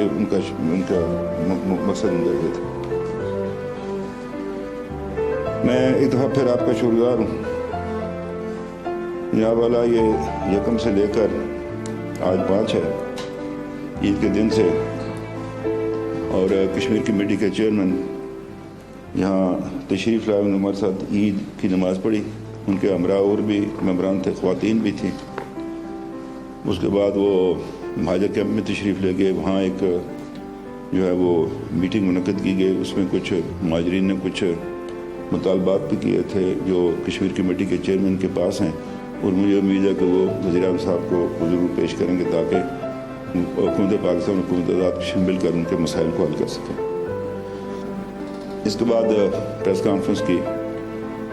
ان کا مقصد اندر یہ تھا. میں ایک دفعہ پھر آپ کا شکرگزار ہوں. جناب والا یہ یکم سے لے کر آج 5 ہے عید کے دن سے، اور کشمیر کمیٹی کے چیئرمین یہاں تشریف لائے، انہوں نے ہمارے ساتھ عید کی نماز پڑھی. ان کے ہمراہ اور بھی ممبران تھے، خواتین بھی تھیں. اس کے بعد وہ مہاجر کیمپ میں تشریف لے گئے. وہاں ایک جو ہے وہ میٹنگ منعقد کی گئی. اس میں کچھ مہاجرین نے کچھ مطالبات بھی کیے تھے جو کشمیر کمیٹی کے چیئرمین کے پاس ہیں، اور مجھے امید ہے کہ وہ وزیر اعظم صاحب کو ضرور پیش کریں گے تاکہ حکومت پاکستان حکومت آزاد کو مل کر ان کے مسائل کو حل کر سکیں. اس کے بعد پریس کانفرنس کی،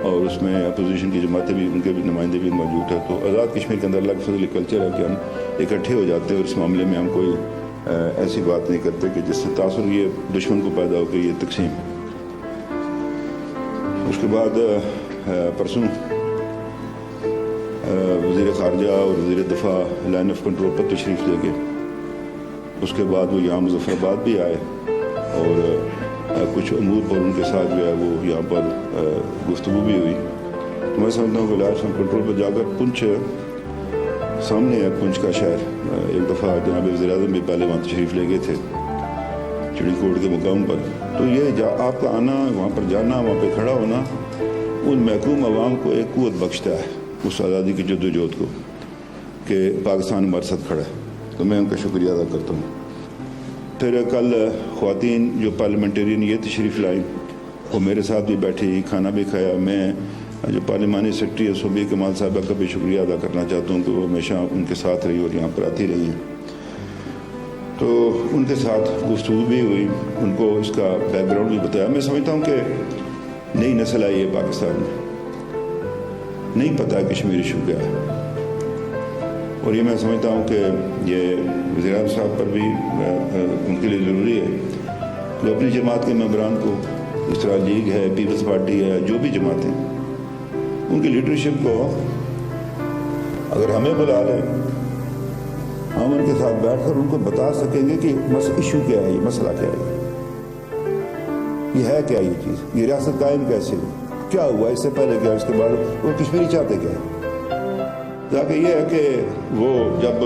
اور اس میں اپوزیشن کی جماعتیں بھی، ان کے بھی نمائندے بھی موجود ہیں. تو آزاد کشمیر کے اندر اللہ کے فضل کلچر ہے کہ ہم اکٹھے ہو جاتے ہیں، اور اس معاملے میں ہم کوئی ایسی بات نہیں کرتے کہ جس سے تاثر یہ دشمن کو پیدا ہو کہ یہ تقسیم. اس کے بعد پرسوں وزیر خارجہ اور وزیر دفاع لائن آف کنٹرول پر تشریف لے گئے. اس کے بعد وہ یہاں مظفر آباد بھی آئے، اور کچھ امور پر ان کے ساتھ جو ہے وہ یہاں پر گفتگو بھی ہوئی. تو میں سمجھتا ہوں کہ لائن آف کنٹرول پر جا کر پنچ سامنے ہے، پنچ کا شہر. ایک دفعہ جناب وزیر اعظم بھی پہلے وہاں تشریف لے گئے تھے چڑی کوٹ کے مقام پر. تو یہ آپ کا آنا، وہاں پر جانا، وہاں پہ کھڑا ہونا ان محکوم عوام کو ایک قوت بخشتا ہے اس آزادی کی جدوجہد کو، کہ پاکستان ہمارے ساتھ کھڑا ہے. تو میں ان کا شکریہ ادا کرتا ہوں. پھر کل خواتین جو پارلیمنٹرین یہ تشریف لائیں، وہ میرے ساتھ بھی بیٹھی، کھانا بھی کھایا. میں جو پارلیمانی سیکرٹری ہے صوبی کمال صاحبہ کا بھی شکریہ ادا کرنا چاہتا ہوں کہ وہ ہمیشہ ان کے ساتھ رہی اور یہاں پر آتی رہی ہیں. تو ان کے ساتھ گفتگو بھی ہوئی، ان کو اس کا بیک گراؤنڈ بھی بتایا. میں سمجھتا ہوں کہ نئی نسل آئی ہے پاکستان میں، نہیں پتہ کشمیر ایشو کیا ہے، اور یہ میں سمجھتا ہوں کہ یہ وزیر اعظم صاحب پر بھی ان کے لیے ضروری ہے کہ اپنی جماعت کے ممبران کو، اس طرح لیگ ہے، پیپلز پارٹی ہے، جو بھی جماعتیں، ان کی لیڈرشپ کو اگر ہمیں بلا لیں، ہم ان کے ساتھ بیٹھ کر ان کو بتا سکیں گے کہ ایشو کیا ہے، یہ مسئلہ کیا ہے، یہ ہے کیا، یہ چیز، یہ ریاست قائم کیسے ہوئی، کیا ہوا اس سے پہلے کیا، اس کے بعد وہ کشمیری چاہتے کیا ہے. تاکہ یہ ہے کہ وہ جب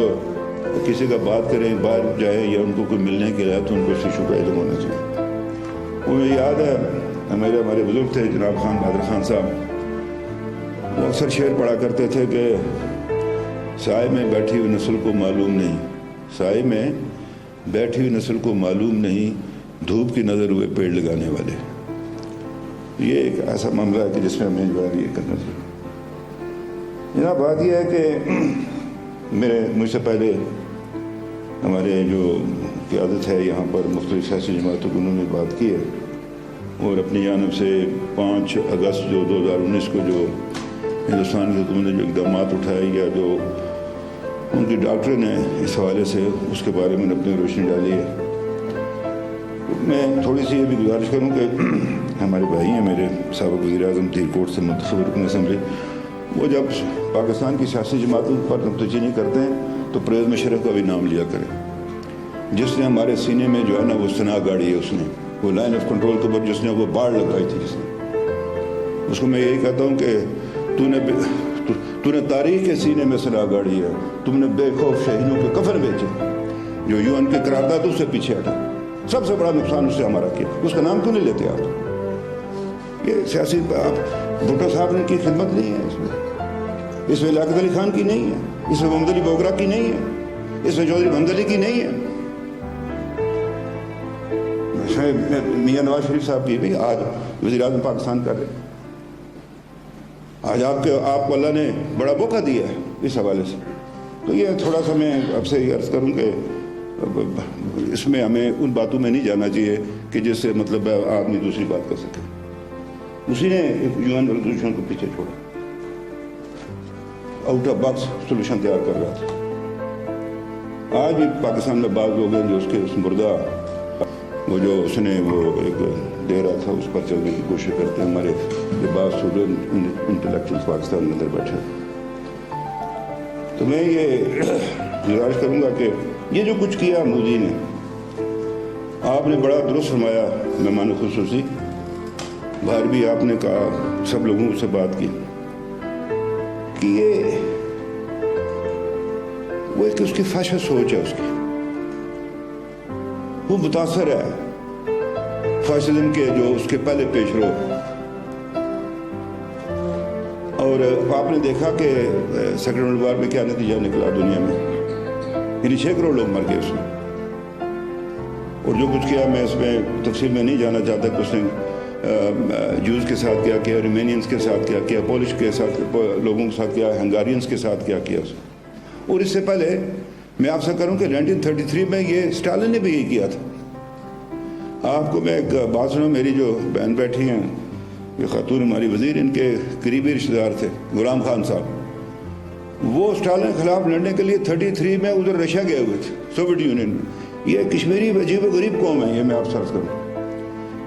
کسی کا بات کریں، باہر جائیں یا ان کو کوئی ملنے کے لیے، تو ان کو اس ایشو کا علم ہونا چاہیے. مجھے یاد ہے ہمارے بزرگ تھے جناب خان بہادر خان صاحب، وہ اکثر شعر پڑھا کرتے تھے کہ سائے میں بیٹھی ہوئی نسل کو معلوم نہیں، سائے میں بیٹھی ہوئی نسل کو معلوم نہیں، دھوپ کی نظر ہوئے پیڑ لگانے والے. یہ ایک ایسا معاملہ ہے کہ جس میں ہمیں جو ہے یہ کرنا چاہیے. جناب بات یہ ہے کہ مجھ سے پہلے ہمارے جو قیادت ہے یہاں پر مختلف سیاسی جماعتوں کو انہوں نے بات کی ہے، اور اپنی جانب سے 5 اگست جو 2019 کو جو ہندوستان کی حکومت نے جو اقدامات اٹھائے یا جو ان کی ڈاکٹرن ہے اس حوالے سے، اس کے بارے میں اپنی روشنی ڈالی ہے. میں تھوڑی سی یہ بھی گزارش کروں کہ ہمارے بھائی ہیں میرے سابق وزیر اعظم تیر کوٹ سے منتخب رکن اسمبلی، وہ جب پاکستان کی سیاسی جماعتوں پر نکتہ کرتے ہیں تو پرویز مشرف کا بھی نام لیا کریں، جس نے ہمارے سینے میں جو ہے نا وہ سنا گاڑی ہے، اس نے وہ لائن آف کنٹرول کے اوپر جس نے وہ باڑ لگائی تھی، جس نے، اس کو میں یہی کہتا ہوں کہ تو نے تاریخ کے سینے میں سنا گاڑی ہے، تم نے بے خوف شہیدوں کے کفن بیچے، جو UN کے قرارداد اس سے پیچھے ہٹا، سب سے بڑا نقصان اس سے ہمارا کیا، اس کا نام کیوں نہیں لیتے آپ؟ یہ سیاسی بھٹو صاحب نے کی خدمت نہیں ہے، اس میں لیاقت علی خان کی نہیں ہے، اس میں محمد علی بوگرا کی نہیں ہے، اس میں چودھری محمد علی کی نہیں ہے، میاں نواز شریف صاحب کی بھی آج وزیر اعظم پاکستان کر رہے ہیں. آج آپ کو اللہ نے بڑا موقع دیا ہے اس حوالے سے. تو یہ تھوڑا سا میں آپ سے یہ عرض کروں کہ اس میں ہمیں ان باتوں میں نہیں جانا چاہیے کہ جس سے مطلب آدمی دوسری بات کر سکے. اسی نے UN ریزولوشن کو پیچھے چھوڑا، آؤٹ آف باکس سولوشن تیار کر رہا تھا. آج بھی پاکستان میں بعض لوگ ہیں جو اس کے اس مردہ وہ جو اس نے وہ ایک دے رہا تھا اس پر چلنے کی کوشش کرتے ہیں. ہمارے یہ بعض اسٹوڈنٹ انٹلیکچوئل پاکستان میں اندر بیٹھے. تو میں یہ گزارش کروں گا کہ یہ جو کچھ کیا مودی نے آپ نے بڑا درست فرمایا مہمان خصوصی، باہر بھی آپ نے کہا، سب لوگوں سے بات کی کہ یہ وہ ایک اس کی فحش سوچ ہے، اس کی وہ متاثر ہے فاشزم کے جو اس کے پہلے پیش رو، اور آپ نے دیکھا کہ سیکنڈ ورلڈ وار میں کیا نتیجہ نکلا دنیا میں، یعنی 6 کروڑ لوگ مر گئے اس میں، اور جو کچھ کیا میں اس میں تفصیل میں نہیں جانا چاہتا کہ اس نے جوز کے ساتھ کیا کیا، ریمینینز کے ساتھ کیا کیا، پولش کے ساتھ لوگوں کے ساتھ کیا، ہنگارینز کے ساتھ کیا کیا اس نے. اور اس سے پہلے میں آپ سے کروں کہ 1933 میں یہ اسٹالن نے بھی یہی کیا تھا. آپ کو میں ایک بات سنوں، میری جو بہن بیٹھی ہیں یہ خاتون ہماری وزیر، ان کے قریبی رشتہ دار تھے غلام خان صاحب، وہ اسٹالن کے خلاف لڑنے کے لیے 33 میں ادھر رشیا گئے ہوئے تھے، سوویت یونین میں. یہ کشمیری عجیب و غریب قوم ہے، یہ میں آپ سرچ کروں،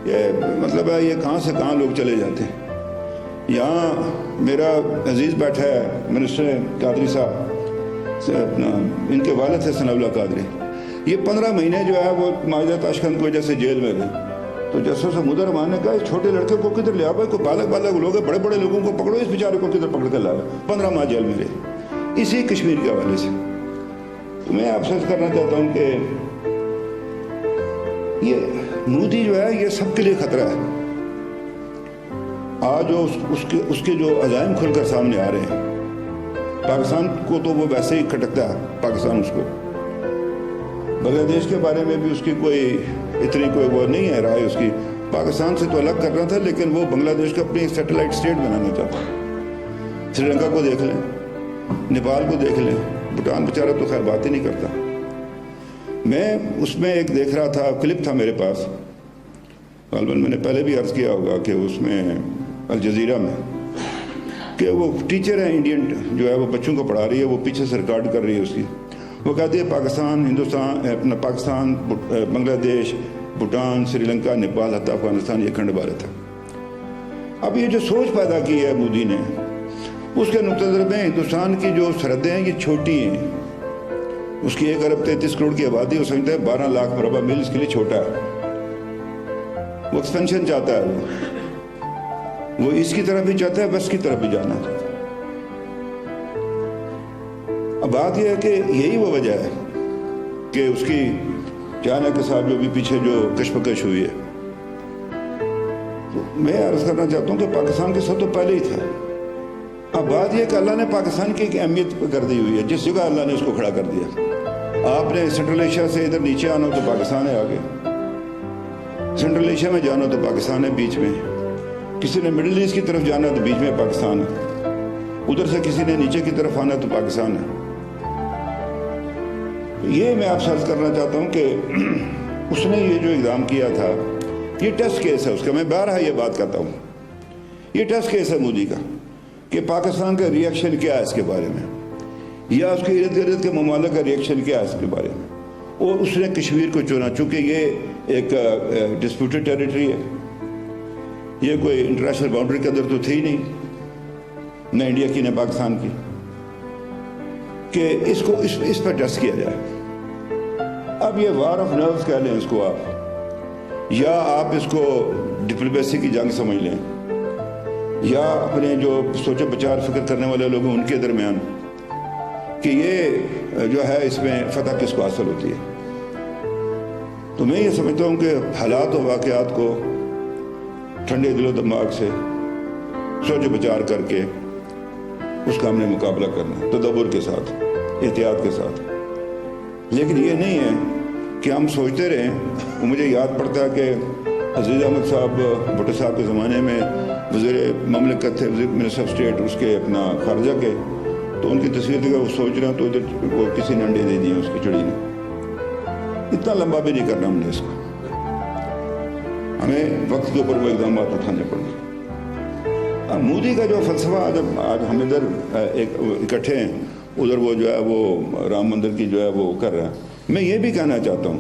یہ مطلب ہے یہ کہاں سے کہاں لوگ چلے جاتے ہیں. یہاں میرا عزیز بیٹھا ہے منسٹر قادری صاحب، اپنا ان کے والد تھے ثناء اللہ قادری، یہ 15 مہینے جو ہے وہ معاہدہ تاشقند کی وجہ سے جیل میں گئے. تو جسٹس محمود الرحمان نے کہا اس چھوٹے لڑکے کو کدھر لے آؤ، کوئی بالغ لوگ ہیں، بڑے بڑے لوگوں کو پکڑو، اس بیچارے کو کدھر پکڑ کر لاؤ. 15 ماہ جیل میں رہے اسی کشمیر کے حوالے سے. تو میں آپ سے کرنا چاہتا ہوں کہ یہ مودی جو ہے یہ سب کے لیے خطرہ ہے. آج اس کے جو عزائم کھل کر سامنے آ رہے ہیں، پاکستان کو تو وہ ویسے ہی کھٹکتا ہے، پاکستان اس کو، بنگلہ دیش کے بارے میں بھی اس کی کوئی اتنی کوئی وہ نہیں ہے رائے اس کی، پاکستان سے تو الگ کر رہا تھا لیکن وہ بنگلہ دیش کو اپنی سیٹلائٹ اسٹیٹ بنانا چاہتا. سری لنکا کو دیکھ لیں، نیپال کو دیکھ لیں، بھوٹان بیچارہ تو خیر بات ہی نہیں کرتا. میں اس میں ایک دیکھ رہا تھا، کلپ تھا میرے پاس، غالباً میں نے پہلے بھی عرض کیا ہوگا کہ اس میں الجزیرہ میں کہ وہ ٹیچر ہے انڈین جو ہے وہ بچوں کو پڑھا رہی ہے، وہ پیچھے سے ریکارڈ کر رہی ہے اس کی، وہ کہتی ہے پاکستان، ہندوستان، اپنا پاکستان، بنگلہ دیش، بھوٹان، سری لنکا، نیپال، حتیٰ افغانستان یہ اکھنڈ بھارت ہے. اب یہ جو سوچ پیدا کی ہے مودی نے، اس کے نقطہ نظر میں ہندوستان کی جو سرحدیں ہیں یہ چھوٹی ہیں. اس کی 1 ارب 33 کروڑ کی آبادی، وہ سمجھتا ہے 12 لاکھ مربع میل اس کے لیے چھوٹا ہے. وہ ایکسپینشن چاہتا ہے، وہ اس کی طرف بھی چاہتا ہے، ویسٹ کی طرف بھی جانا چاہتا ہے. اب بات یہ ہے کہ یہی وہ وجہ ہے کہ اس کی چائنا کے ساتھ جو بھی پیچھے جو کشمکش ہوئی ہے. تو میں عرض کرنا چاہتا ہوں کہ پاکستان کے ساتھ تو پہلے ہی تھا. اب بات یہ کہ اللہ نے پاکستان کی ایک اہمیت کر دی ہوئی ہے، جس جگہ اللہ نے اس کو کھڑا کر دیا. آپ نے سینٹرل ایشیا سے ادھر نیچے آنا تو پاکستان ہے آگے، سینٹرل ایشیا میں جانا تو پاکستان ہے بیچ میں، کسی نے مڈل ایسٹ کی طرف جانا تو بیچ میں پاکستان ہے، ادھر سے کسی نے نیچے کی طرف آنا تو پاکستان ہے. یہ میں آپ سے عرض کرنا چاہتا ہوں کہ اس نے یہ جو اقدام کیا تھا یہ ٹیسٹ کیس ہے اس کا. میں بارہا یہ بات کرتا ہوں، یہ ٹیسٹ کیس ہے مودی کا کہ پاکستان کا ری ایکشن کیا ہے اس کے بارے میں، یا اس کے ارد گرد کے ممالک کا ری ایکشن کیا ہے اس کے بارے میں. اور اس نے کشمیر کو چنا چونکہ یہ ایک ڈسپیوٹڈ ٹیریٹری ہے، یہ کوئی انٹرنیشنل باؤنڈری کے اندر تو تھی نہیں، نہ انڈیا کی نہ پاکستان کی، کہ اس کو اس پر ٹیسٹ کیا جائے. اب یہ وار آف نروز کہہ لیں اس کو آپ، یا آپ اس کو ڈپلومیسی کی جنگ سمجھ لیں، یا اپنے جو سوچ بچار فکر کرنے والے لوگ ہیں ان کے درمیان، کہ یہ جو ہے اس میں فتح کس کو حاصل ہوتی ہے. تو میں یہ سمجھتا ہوں کہ حالات و واقعات کو ٹھنڈے دل و دماغ سے سوچ بچار کر کے اس کا ہم نے مقابلہ کرنا، تدبر کے ساتھ، احتیاط کے ساتھ. لیکن یہ نہیں ہے کہ ہم سوچتے رہیں. وہ مجھے یاد پڑتا ہے کہ عزیز احمد صاحب بھٹو صاحب کے زمانے میں وزیر مملکت تھے، وزیر منسٹر آف اسٹیٹ اس کے اپنا خارجہ کے، تو ان کی تصویر دیکھا وہ سوچ رہے ہیں تو ادھر وہ کسی نے انڈے دے دیے اس کی چڑی نے. اتنا لمبا بھی نہیں کرنا ہم نے اس کو، ہمیں وقت کے اوپر وہ اقدامات اٹھانے پڑیں. اب مودی کا جو فلسفہ جب آج ہم ادھر اکٹھے ہیں، ادھر وہ جو ہے وہ رام مندر کی جو ہے وہ کر رہا ہے. میں یہ بھی کہنا چاہتا ہوں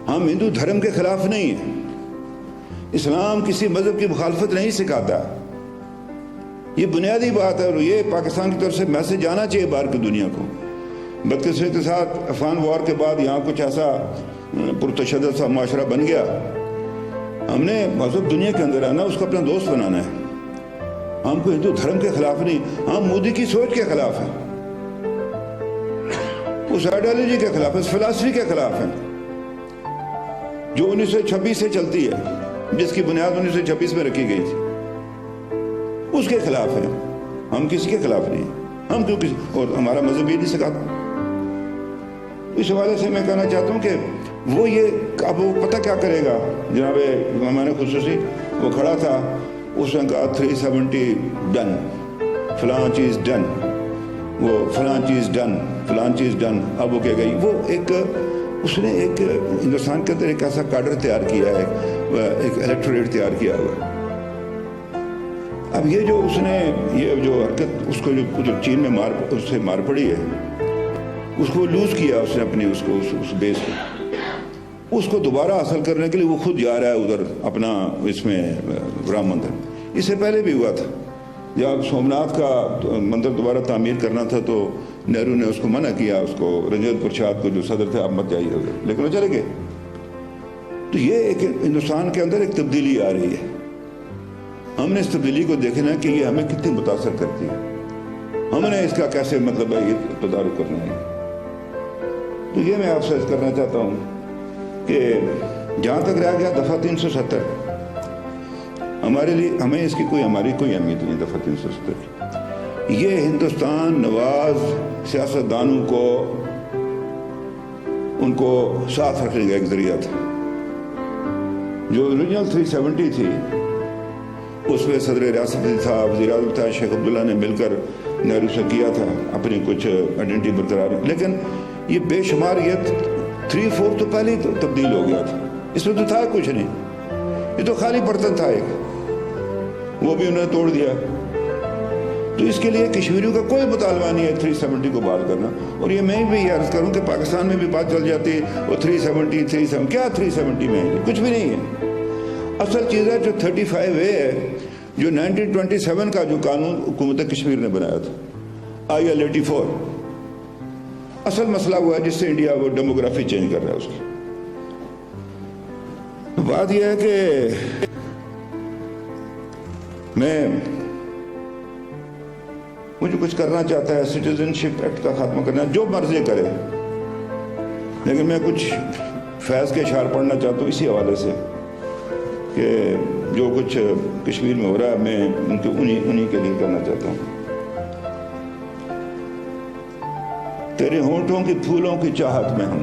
ہم ہندو دھرم کے خلاف نہیں ہیں، اسلام کسی مذہب کی مخالفت نہیں سکھاتا، یہ بنیادی بات ہے. اور یہ پاکستان کی طرف سے میسج جانا چاہیے باہر کی دنیا کو. بدقسمتی کے ساتھ افغان وار کے بعد یہاں کچھ ایسا پرتشدد سا معاشرہ بن گیا. ہم نے مذہب دنیا کے اندر آنا, اس کو اپنا دوست بنانا ہے. ہم کو ہندو دھرم کے خلاف نہیں, ہم مودی کی سوچ کے خلاف ہیں, اس آئیڈیالوجی کے خلاف, اس فلسفی کے خلاف ہیں جو 1926 سے چلتی ہے, جس کی بنیاد 1926 میں رکھی گئی تھی, اس کے خلاف ہیں. ہم کسی کے خلاف نہیں, ہم کیوں کسی, اور ہمارا مذہب یہ نہیں سکھاتا. اس حوالے سے میں کہنا چاہتا ہوں کہ وہ یہ اب وہ پتہ کیا کرے گا. جناب ہمارے خصوصی وہ کھڑا تھا, اس نے کہا 370 ڈن, فلاں چیز ڈن, وہ فلاں چیز ڈن, فلاں چیز ڈن. اب وہ کہہ گئی, وہ ایک اس نے ایک ہندوستان کے اندر ایک ایسا کاڈر تیار کیا ہے, ایک الیکٹوریٹ تیار کیا ہوا. اب یہ جو اس نے یہ جو حرکت اس کو جو چین میں اس سے مار پڑی ہے, اس کو لوز کیا اس نے اپنی اس کو اس بیس کو, اس کو دوبارہ حاصل کرنے کے لیے وہ خود جا رہا ہے ادھر اپنا اس میں رام مندر. اس سے پہلے بھی ہوا تھا, جب سومناتھ کا مندر دوبارہ تعمیر کرنا تھا تو نہرو نے اس کو منع کیا, اس کو رنجیت پرساد کو جو صدر تھے, آپ مت جائیے, لیکن وہ چلے گئے. تو یہ ایک ہندوستان کے اندر ایک تبدیلی آ رہی ہے. ہم نے اس تبدیلی کو دیکھنا ہے کہ یہ ہمیں کتنی متاثر کرتی ہے, ہم نے اس کا کیسے مطلب ہے یہ تدارک کرنا ہے. تو یہ میں آپ سے کرنا چاہتا ہوں کہ جہاں تک رہ گیا دفعہ 370, ہمارے لیے ہمیں اس کی ہماری کوئی اہمیت نہیں. دفعہ 370 یہ ہندوستان نواز سیاستدانوں کو ان کو ساتھ رکھنے کا ایک ذریعہ تھا. جو اوریجنل 370 تھی اس میں صدر ریاست تھا, وزیر اعظم تھا, شیخ عبداللہ نے مل کر نہرو سے کیا تھا اپنی کچھ آئیڈینٹی برقرار. لیکن یہ بے شمار یہ 3/4 تو پہلے ہی تبدیل ہو گیا تھا. اس میں تو تھا کچھ نہیں, یہ تو خالی برتن تھا ایک, وہ بھی انہوں نے توڑ دیا. تو اس کے لیے کشمیریوں کا کوئی مطالبہ نہیں ہے 370 کو بحال کرنا. اور یہ میں بھی عرض کروں کہ پاکستان میں بھی بات چل جاتی ہے وہ 370 کیا 370 میں ہے, کچھ بھی نہیں ہے. اصل چیز ہے جو 35A ہے, جو 1927 کا جو قانون حکومت کشمیر نے بنایا تھا, IL 84. اصل مسئلہ ہوا ہے جس سے انڈیا وہ ڈیموگرافی چینج کر رہا ہے. اس کی بات یہ ہے کہ مجھے کچھ کرنا چاہتا ہے, سٹیزن شپ ایکٹ کا خاتمہ کرنا, جو مرضی کرے, لیکن میں کچھ فیض کے اشعار پڑھنا چاہتا ہوں اسی حوالے سے کہ جو کچھ کشمیر میں ہو رہا ہے میں انہی کے لیے کرنا چاہتا ہوں. تیرے ہونٹوں کی پھولوں کی چاہت میں ہم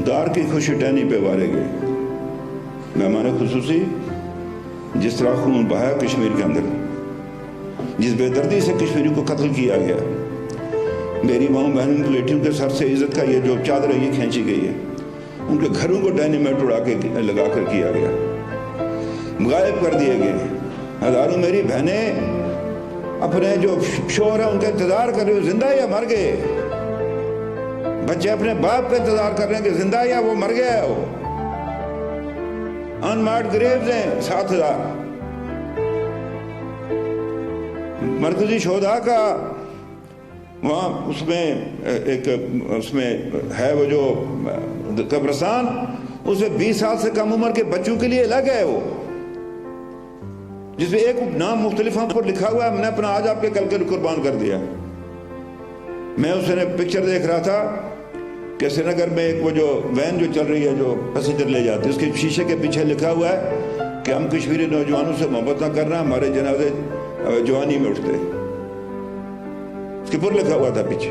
دار کی خوشی ٹہنی پہ وارے گئے. مہمان خصوصی, جس طرح خون بہایا کشمیر کے اندر, جس بے دردی سے کشمیری کو قتل کیا گیا, میری ماں بہنوں بیٹیوں کے سر سے عزت کا یہ جو چادر ہے یہ کھینچی گئی ہے, ان کے گھروں کو ڈائنیمائٹ اڑا کے لگا کر کیا گیا, غائب کر دیے گئے. ہزاروں میری بہنیں اپنے جو شوہر ہیں ان کا انتظار کر رہے, زندہ یا مر گئے. بچے اپنے باپ کا انتظار کر رہے ہیں کہ زندہ یا وہ مر گیا ہے. وہ انمارڈ گریوز ہیں 7,000. مرکزی شہداء کا وہاں اس میں ہے وہ جو قبرستان, اس میں 20 سال سے کم عمر کے بچوں کے لیے الگ ہے وہ, جس میں ایک نام مختلف پر لکھا ہوا ہے, ہم نے اپنا آج آپ کے کل کے قربان کر دیا. میں اس نے پکچر دیکھ رہا تھا کہ سری نگر میں ایک وہ جو وین جو چل رہی ہے جو پیسنجر لے جاتی ہے, اس کے شیشے کے پیچھے لکھا ہوا ہے کہ ہم کشمیری نوجوانوں سے محبت نہ کر رہے ہیں, ہمارے جنازے جوانی میں اٹھتے. اس کے پر لکھا ہوا تھا پیچھے.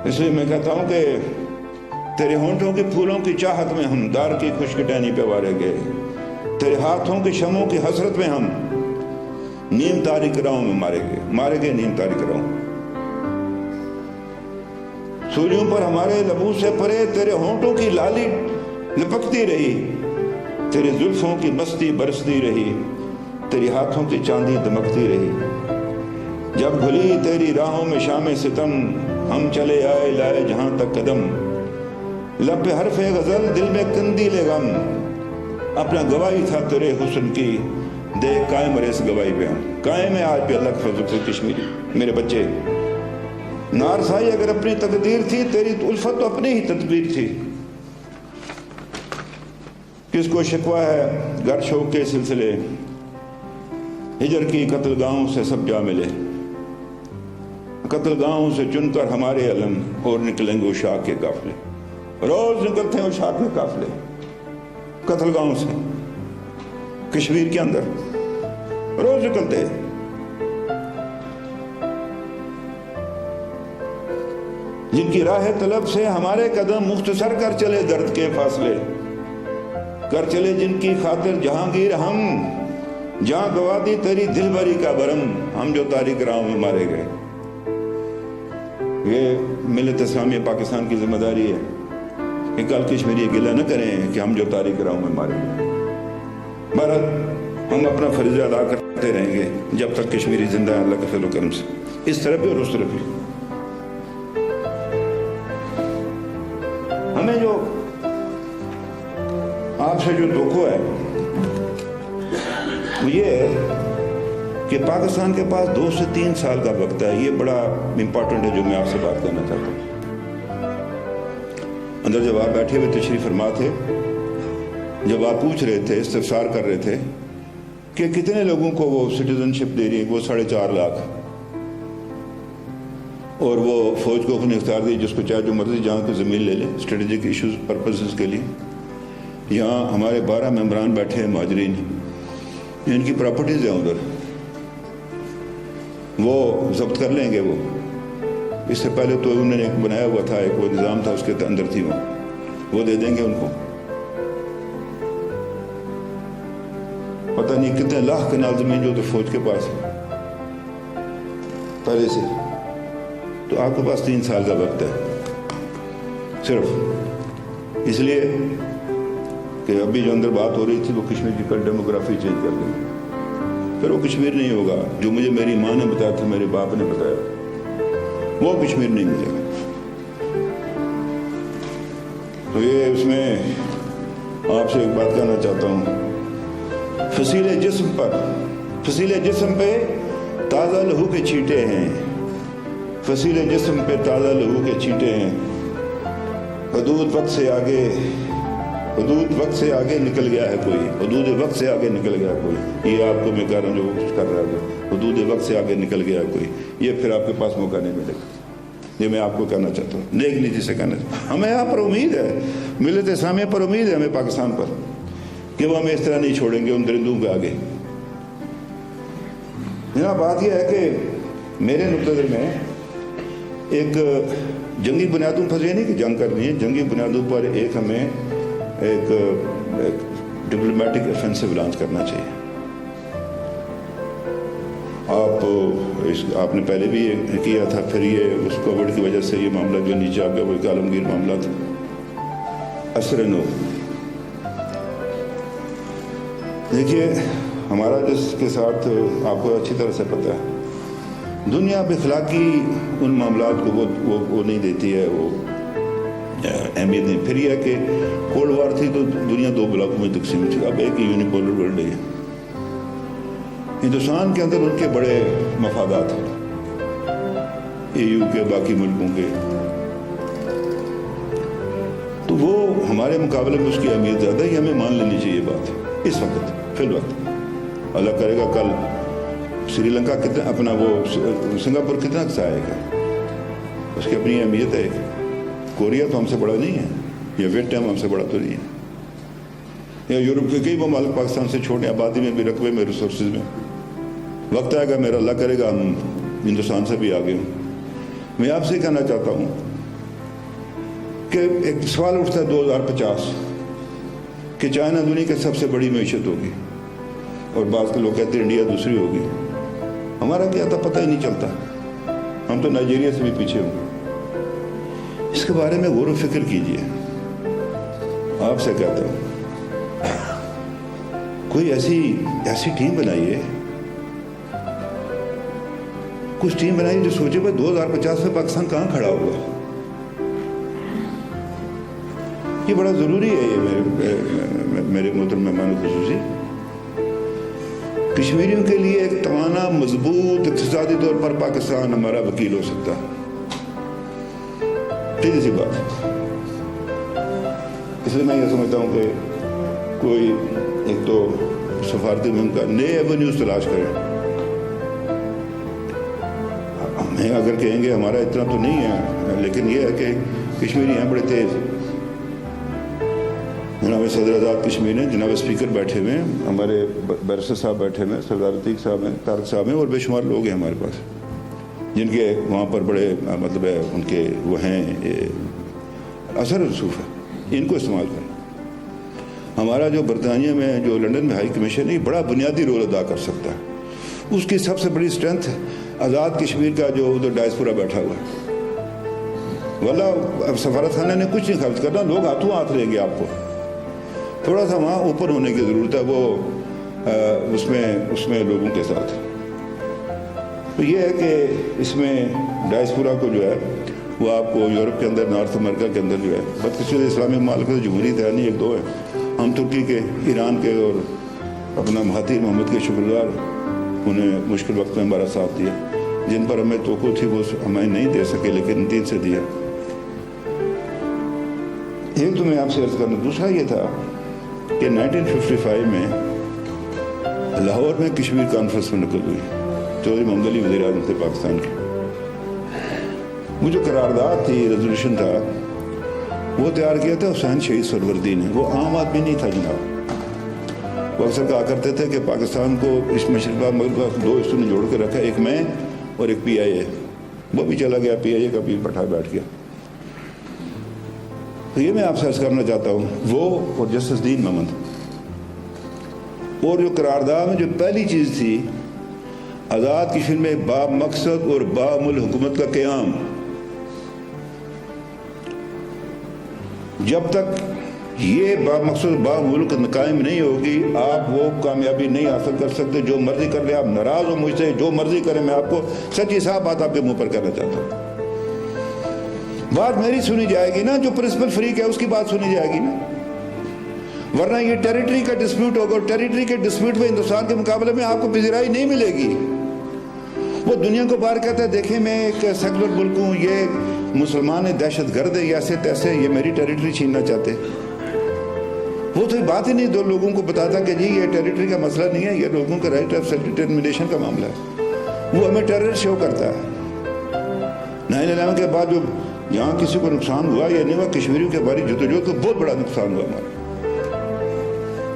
اس لیے میں کہتا ہوں کہ تیرے ہونٹوں کی پھولوں کی چاہت میں ہم دار کی خشک ٹہنی پہ وارے گئے, تیرے ہاتھوں کی شمعوں کی حسرت میں ہم نیم تاریک راہوں میں مارے گئے نیم تاریک راہوں. سوریوں پر ہمارے لبوں سے پرے تیرے ہونٹوں کی لالی لپکتی رہی, تیرے زلفوں کی مستی برستی رہی, تیری ہاتھوں کی چاندی دمکتی رہی. جب گھلی تیری راہوں میں شام ستم, ہم چلے آئے لائے جہاں تک قدم. لب پہ حرف غزل دل میں قندیل غم, اپنا گواہی تھا تیرے حسن کی, دیکھ قائم رہے اس گواہی پہ. ہم قائم ہے آج بھی اللہ کے فضل سے کشمیری میرے بچے, نارسائی اگر اپنی تقدیر تھی، تیری الفت تو اپنی ہی تدبیر تھی۔ کس کو شکوہ ہے گر شوق کے سلسلے، ہجر کی قتل گاہوں سے سب جا ملے۔ قتل گاہوں سے چن کر ہمارے علم اور نکلیں گے اشاق کے قافلے۔ روز نکلتے ہیں اشاق کے قافلے قتل گاہوں سے، کشمیر کے اندر روز نکلتے ہیں۔ جن کی راہ طلب سے ہمارے قدم مختصر کر چلے درد کے فاصلے، کر چلے جن کی خاطر جہانگیر ہم، جہاں گوا دی تیری دل بری کا برم، ہم جو تاریخ راہوں میں مارے گئے۔ یہ ملت اسلامیہ پاکستان کی ذمہ داری ہے کہ کل کشمیری گلہ نہ کریں کہ ہم جو تاریخ راہوں میں مارے گئے۔ بہرحال ہم اپنا فریضہ ادا کرتے رہیں گے جب تک کشمیری زندہ ہے اللہ کے فضل و کرم سے، اس طرف بھی اور اس طرف بھی۔ ہمیں جو آپ سے جو دکھ ہے وہ یہ ہے کہ پاکستان کے پاس 2 سے 3 سال کا وقت ہے۔ یہ بڑا امپورٹنٹ ہے جو میں آپ سے بات کرنا چاہتا ہوں۔ اندر جب آپ بیٹھے ہوئے تشریف فرما تھے، جب آپ پوچھ رہے تھے، استفسار کر رہے تھے کہ کتنے لوگوں کو وہ سٹیزن شپ دے رہی ہے، وہ 4.5 لاکھ، اور وہ فوج کو خود اختیار دی جس کو چاہے جو مرضی جہاں کو زمین لے لے اسٹریٹجک ایشوز پرپسز کے لیے۔ یہاں ہمارے 12 ممبران بیٹھے ہیں مہاجرین، ان کی پراپرٹیز ہیں ادھر، وہ ضبط کر لیں گے۔ اس سے پہلے تو انہوں نے ایک بنایا ہوا تھا، ایک وہ نظام تھا، اس کے اندر تھی وہ دے دیں گے ان کو۔ پتہ نہیں کتنے لاکھ کنال زمین جو تو فوج کے پاس ہے پہلے سے۔ تو آپ کے پاس 3 سال کا وقت ہے صرف، اس لیے کہ ابھی جو اندر بات ہو رہی تھی وہ کشمیر کی کل ڈیموگرافی چینج کر دیں، پھر وہ کشمیر نہیں ہوگا جو مجھے میری ماں نے بتایا تھا، میرے باپ نے بتایا، وہ کشمیر نہیں ملے گا۔ تو یہ اس میں آپ سے ایک بات کہنا چاہتا ہوں، فصیل جسم پہ تازہ لہو کے چھینٹے ہیں، فصیل جسم پہ تازہ لہو کے چھینٹے ہیں، حدود وقت سے آگے نکل گیا ہے کوئی، حدود وقت سے آگے نکل گیا ہے کوئی۔ یہ آپ کو میں کہہ رہا ہوں جو کچھ کر رہا ہے، حدود وقت سے آگے نکل گیا ہے کوئی، یہ پھر آپ کے پاس موقع نہیں ملے گا۔ یہ میں آپ کو کہنا چاہتا ہوں، نیک نیتی سے کہنا چاہتا ہوں۔ ہمیں یہاں پر امید ہے، ملت اسلامیہ پر امید ہے ہمیں پاکستان پر، کہ وہ ہمیں اس طرح نہیں چھوڑیں گے ان درندوں کے آگے۔ جناب بات یہ ہے کہ میرے نقطۂ نظر میں ایک جنگی بنیادوں پر، یہ نہیں کہ جنگ کرنی ہے، جنگی بنیادوں پر ایک ہمیں ایک ڈپلومیٹک ایفنسو لانچ کرنا چاہیے۔ آپ نے پہلے بھی یہ کیا تھا، پھر یہ اس کووڈ کی وجہ سے یہ معاملہ جو نیچے آ گیا وہ ایک عالمگیر معاملہ تھا۔ اثر نو دیکھیے، ہمارا جس کے ساتھ آپ کو اچھی طرح سے پتہ ہے، دنیا بخلاقی ان معاملات کو وہ نہیں دیتی ہے، وہ اہمیت نہیں۔ پھر یہ ہے کہ کولڈ وار تھی تو دنیا 2 بلاکوں میں تقسیم تھی، اب ایک یونیپولر ورلڈ ہے۔ ہندوستان کے اندر ان کے بڑے مفادات ہیں، EU کے، باقی ملکوں کے، تو وہ ہمارے مقابلے میں اس کی اہمیت زیادہ ہے، یہ ہمیں مان لینی چاہیے بات اس وقت، فی الوقت۔ اللہ کرے گا کل سری لنکا کتنا اپنا وہ سنگاپور کتنا آئے گا، اس کی اپنی اہمیت ہے۔ کوریا تو ہم سے بڑا نہیں ہے، یا ویٹنام ہم سے بڑا تو نہیں ہے، یا یورپ کے کئی ممالک پاکستان سے چھوٹے آبادی میں بھی، رقبے میں، ریسورسز میں۔ وقت آئے گا میرا اللہ کرے گا ہم ہندوستان سے بھی آگے ہوں۔ میں آپ سے کہنا چاہتا ہوں کہ ایک سوال اٹھتا ہے 2050 کہ چائنا دنیا کی سب سے بڑی معیشت ہوگی، اور بعض کے لوگ کہتے ہیں انڈیا دوسری ہوگی۔ ہمارا کیا تھا پتہ ہی نہیں چلتا، ہم تو نائجیریا سے بھی پیچھے ہوں۔ اس کے بارے میں غور و فکر کیجئے۔ آپ سے کہتا ہوں کوئی ایسی ٹیم بنائیے، کچھ ٹیم بنائیے جو سوچے بھائی 2050 میں پاکستان کہاں کھڑا ہوگا۔ یہ بڑا ضروری ہے، یہ میرے محترم مہمان خصوصی، کشمیریوں کے لیے ایک توانا، مضبوط اقتصادی طور پر پاکستان ہمارا وکیل ہو سکتا ہے۔ سیدھی سی بات. اس لیے میں یہ سمجھتا ہوں کہ کوئی ایک تو سفارتی مہم کا نئے ایونیوز تلاش کریں. ہمیں اگر کہیں گے ہمارا اتنا تو نہیں ہے، لیکن یہ ہے کہ کشمیری ہیں بڑے تیز. جناب صدر آزاد کشمیر ہیں، جناب اسپیکر بیٹھے ہوئے ہیں، ہمارے بیرسٹر صاحب بیٹھے ہوئے ہیں، سردار عتیق صاحب ہیں، طارق صاحب ہیں، اور بے شمار لوگ ہیں ہمارے پاس جن کے وہاں پر بڑے مطلب ہے ان کے وہ ہیں اثر رسوخ ہے. ان کو استعمال کریں. ہمارا جو برطانیہ میں جو لنڈن میں ہائی کمیشن ہے، بڑا بنیادی رول ادا کر سکتا ہے. اس کی سب سے بڑی اسٹرینتھ آزاد کشمیر کا جو ادھر ڈائسپورا بیٹھا ہوا ہے. واللہ سفارت خانے نے کچھ نہیں خرچ کرنا، لوگ ہاتھوں ہاتھ لیں گے آپ کو. تھوڑا سا وہاں اوپن ہونے کی ضرورت ہے، وہ اس میں لوگوں کے ساتھ. تو یہ ہے کہ اس میں ڈائسپورا کو جو ہے وہ آپ کو یورپ کے اندر، نارتھ امریکہ کے اندر جو ہے بدقسمتی اسلامی ممالک جمہوریت ہے نہیں، ایک دو ہیں. ہم ترکی کے، ایران کے اور اپنا مہاتیر محمد کے شکر گزار. انہیں مشکل وقت میں ہمارا ساتھ دیا. جن پر ہمیں توقع تھی وہ ہمیں نہیں دے سکے، لیکن دین سے دیا. ایک تو میں آپ سے عرض کرنا. دوسرا یہ تھا کہ 1955 میں لاہور میں کشمیر کانفرنس میں نقل ہوئی. چودھری محمد علی وزیر اعظم تھے پاکستان کے. وہ جو قرارداد تھی، ریزولوشن تھا، وہ تیار کیا تھا حسین شہید سروردی نے. وہ عام آدمی نہیں تھا جناب. وہ اکثر کہا کرتے تھے کہ پاکستان کو اس مشرقہ مغربہ دو حصوں نے جوڑ کے رکھا، ایک میں اور ایک پی آئی اے. وہ بھی چلا گیا، پی آئی اے کا بھی بٹھا بیٹھ گیا. تو یہ میں آپ سے عرض کرنا چاہتا ہوں، وہ اور جسٹس دین محمد. اور جو قرارداد میں جو پہلی چیز تھی، آزاد کشمیر میں با مقصد اور بامل حکومت کا قیام. جب تک یہ با مقصد با ملک قائم نہیں ہوگی، آپ وہ کامیابی نہیں حاصل کر سکتے. جو مرضی کر لیں، آپ ناراض ہو مجھ سے، جو مرضی کریں. میں آپ کو سچی صاف بات آپ کے منہ پر کرنا چاہتا ہوں. بات میری سنی جائے گی نا، جو پرنسپل فریق ہے اس کی بات سنی جائے گی نا. ورنہ یہ ٹیریٹری کا ڈسپیوٹ ہوگا. ٹیریٹری کے ڈسپیوٹ میں ہندوستان کے مقابلے میں آپ کو پذیرائی نہیں ملے گی. وہ دنیا کو باہر کہتا ہے دیکھیں میں ایک سیکولر ملک ہوں، یہ مسلمان دہشت گرد ہے، ایسے تیسے، یہ میری ٹیریٹری چھیننا چاہتے. وہ تو بات ہی نہیں دو لوگوں کو بتاتا کہ جی یہ ٹیریٹری کا مسئلہ نہیں ہے، یہ لوگوں کا رائٹ آف سیلف ڈٹرمنیشن کا معاملہ ہے. وہ ہمیں ٹیرر شو کرتا ہے. 9/11 کے بعد جو یہاں کسی کو نقصان ہوا، یہ نہیں ہوا کشمیریوں کے بارے جدوجہد کو بہت بڑا نقصان ہوا ہمارا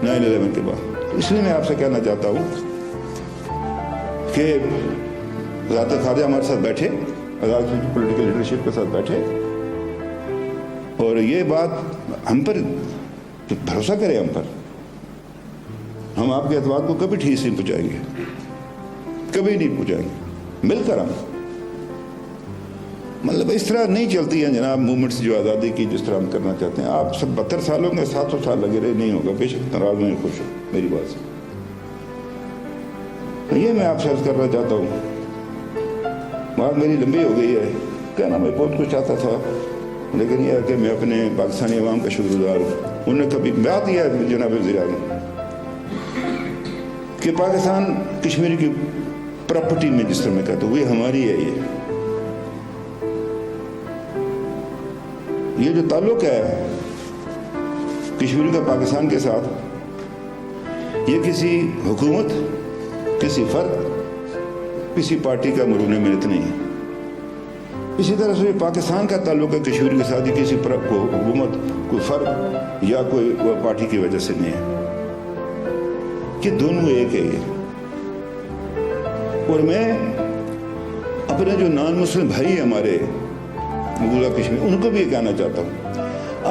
9/11 کے بعد. اس لیے میں آپ سے کہنا چاہتا ہوں کہ وزارت خارجہ ہمارے ساتھ بیٹھے، پولیٹیکل لیڈرشپ کے ساتھ بیٹھے، اور یہ بات ہم پر بھروسہ کرے. ہم پر، ہم آپ کے اعتماد کو کبھی ٹھیس نہیں پہنچائیں گے، کبھی نہیں پہنچائیں گے. مل کر ہم مطلب اس طرح نہیں چلتی ہیں جناب موومنٹس جو آزادی کی جس طرح ہم کرنا چاہتے ہیں. آپ 72 سالوں میں 700 سال لگے رہے نہیں ہوگا. بے شک ناراض میں خوش ہوں میری بات سے. یہ میں آپ سے عرض کرنا چاہتا ہوں. بات میری لمبی ہو گئی ہے، کہنا میں بہت کچھ چاہتا تھا، لیکن یہ ہے کہ میں اپنے پاکستانی عوام کا شکر گزار ہوں. انہوں نے کبھی بات یہ ہے جناب وزیر اعظم کہ پاکستان کشمیر کی پراپرٹی میں جس طرح میں کہتا ہوں وہ ہماری ہے. یہ جو تعلق ہے کشمیر کا پاکستان کے ساتھ، یہ کسی حکومت، کسی فرد، کسی پارٹی کا مرہون منت نہیں ہے. اسی طرح سے پاکستان کا تعلق ہے کشمیر کے ساتھ، کسی حکومت، کوئی فرد یا کوئی پارٹی کی وجہ سے نہیں ہے. کہ دونوں ایک ہے. اور میں اپنے جو نان مسلم بھائی ہیں ہمارے مقبوضہ کشمیر، ان کو بھی یہ کہنا چاہتا ہوں،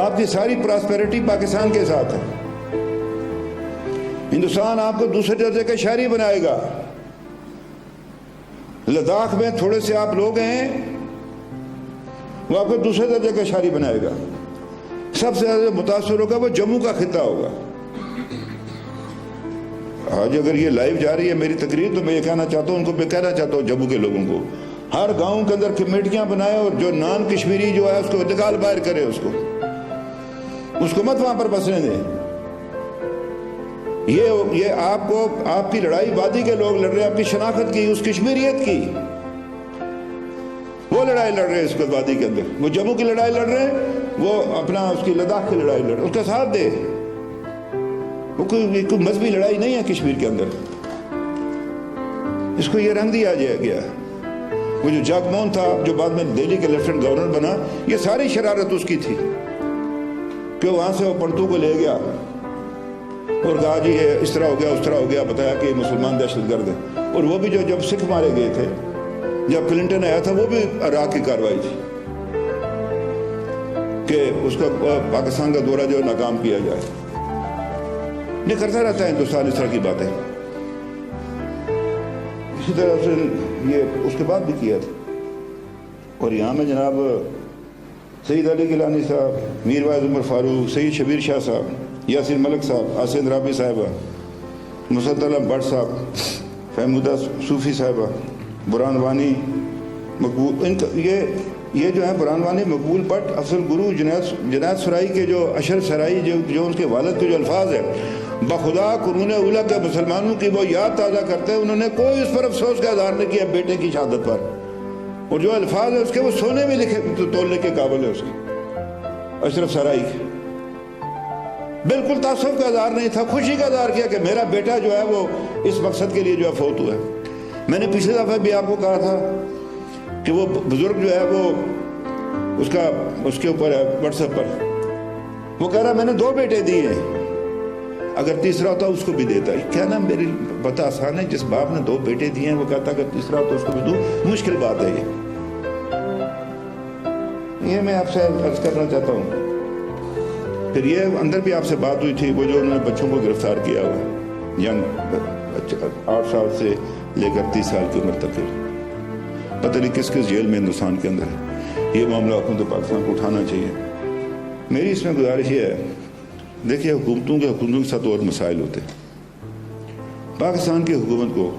آپ کی ساری پراسپیرٹی پاکستان کے ساتھ ہے. ہندوستان آپ کو دوسرے درجے کا شہری بنائے گا. لداخ میں تھوڑے سے آپ لوگ ہیں، وہ آپ کو دوسرے درجے کا شہری بنائے گا. سب سے زیادہ متاثر ہوگا وہ جموں کا خطہ ہوگا. آج اگر یہ لائیو جا رہی ہے میری تقریر، تو میں یہ کہنا چاہتا ہوں، ان کو میں کہنا چاہتا ہوں جموں کے لوگوں کو، ہر گاؤں کے اندر کمیٹیاں بنائے اور جو نان کشمیری جو ہے اس کو نکال باہر کرے، اس کو مت وہاں پر بسنے دیں. یہ آپ کو، آپ کی لڑائی وادی کے لوگ لڑ رہے ہیں، آپ کی شناخت کی، اس کشمیریت کی. وہ لڑائی لڑ رہے ہیں اس وادی کے اندر، وہ جموں کی لڑائی لڑ رہے ہیں، وہ اپنا اس کی لداخ کی لڑائی لڑ رہے ہیں، اس کا ساتھ دے۔ وہ کوئی مذہبی لڑائی نہیں ہے کشمیر کے اندر، اس کو یہ رنگ دیا گیا۔ وہ جو جگ موہن تھا جو بعد میں دہلی کے لیفٹنٹ گورنر بنا، یہ ساری شرارت اس کی تھی کہ وہاں سے وہ پنٹو کو لے گیا اور کہا جی یہ اس طرح ہو گیا اس طرح ہو گیا، بتایا کہ مسلمان دہشت گرد ہے۔ اور وہ بھی جب سکھ مارے گئے تھے، جب کلنٹن آیا تھا، وہ بھی عراق کی کارروائی تھی کہ اس کا پاکستان کا دورہ جو ہے ناکام کیا جائے۔ یہ کرتا رہتا ہے ہندوستان اس طرح کی باتیں۔ اسی طرح سے یہ اس کے بعد بھی کیا تھا۔ اور یہاں میں جناب سید علی گیلانی صاحب، میر واعظ عمر فاروق، سید شبیر شاہ صاحب، یاسر ملک صاحب، آسین رابی صاحبہ، مسد علم بٹ صاحب، فہمودہ صوفی صاحبہ، برہان وانی مقبول، یہ جو ہے برہان وانی مقبول بٹ، افضل گرو، جنید سرائی کے جو اشرف سرائی جو ان کے والد کے جو الفاظ ہیں، بخدا قرون اولیٰ کے مسلمانوں کی وہ یاد تازہ کرتے ہیں، انہوں نے کوئی اس پر افسوس کا اظہار نہیں کیا بیٹے کی شہادت پر، اور جو الفاظ ہیں اس کے وہ سونے میں لکھے تولنے کے قابل ہے اس کے اشرف سرائی کے۔ بالکل تعصب کا اظہار نہیں تھا، خوشی کا اظہار کیا کہ میرا بیٹا جو ہے وہ اس مقصد کے لیے جو ہے فوت ہوا ہے۔ میں نے پچھلے دفعہ بھی آپ کو کہا تھا کہ وہ بزرگ جو ہے وہ اس کے اوپر ہے واٹس ایپ پر، وہ کہہ رہا میں نے 2 بیٹے دیے ہیں، اگر تیسرا ہوتا اس کو بھی دیتا۔ کیا نا میری پتہ آسان ہے، جس باپ نے 2 بیٹے دیے ہیں وہ کہتا اگر تیسرا ہوتا اس کو بھی دوں، مشکل بات ہے یہ میں آپ سے عرض کرنا چاہتا ہوں۔ پھر یہ اندر بھی آپ سے بات ہوئی تھی، وہ جو انہوں نے بچوں کو گرفتار کیا ہوا ہے، ینگ 8 سال سے لے کر 30 سال کی عمر تک، پتہ نہیں کس جیل میں ہندوستان کے اندر ہے۔ یہ معاملہ حکومت پاکستان کو اٹھانا چاہیے۔ میری اس میں گزارش یہ ہے، دیکھیے حکومتوں کے ساتھ اور مسائل ہوتے ہیں۔ پاکستان کی حکومت کو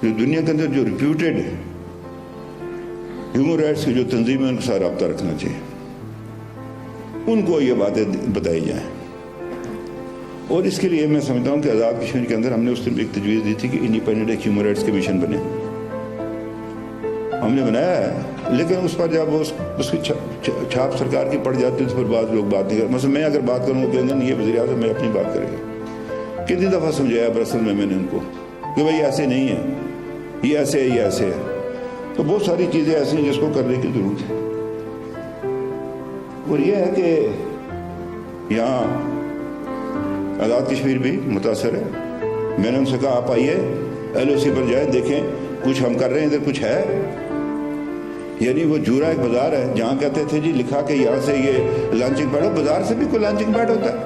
جو دنیا کے اندر جو ریپیوٹیڈ ہیومن رائٹس کی جو تنظیمیں ان کے ساتھ رابطہ رکھنا چاہیے، ان کو یہ باتیں بتائی جائیں۔ اور اس کے لیے میں سمجھتا ہوں کہ آزاد کشمیر کے اندر ہم نے اس دن ایک تجویز دی تھی کہ انڈیپینڈنٹ ایک ہیومن رائٹس کمیشن بنے، ہم نے بنایا ہے، لیکن اس پر جب اس کی چھاپ سرکار کی پڑ جاتی ہے تو پھر بعض لوگ بات نہیں کرتے۔ مثلا میں اگر بات کروں گا کہیں گے نہیں یہ وزیر اعظم میں اپنی بات کریں گے۔ کتنی دفعہ سمجھایا برسل میں نے ان کو کہ بھائی ایسے نہیں ہے، یہ ایسے ہے، یہ ایسے ہے۔ تو بہت ساری چیزیں ایسی ہیں جس کو کرنے کی ضرورت ہے۔ اور یہ ہے کہ یہاں آزاد کشمیر بھی متاثر ہے۔ میں نے ان سے کہا آپ آئیے LOC پر جائیں، دیکھیں کچھ ہم کر رہے ہیں، ادھر کچھ ہے۔ یعنی وہ جورا ایک بازار ہے جہاں کہتے تھے جی لکھا کہ یہاں سے یہ لانچنگ پیڈ ہو، بازار سے بھی کوئی لانچنگ پیڈ ہوتا ہے؟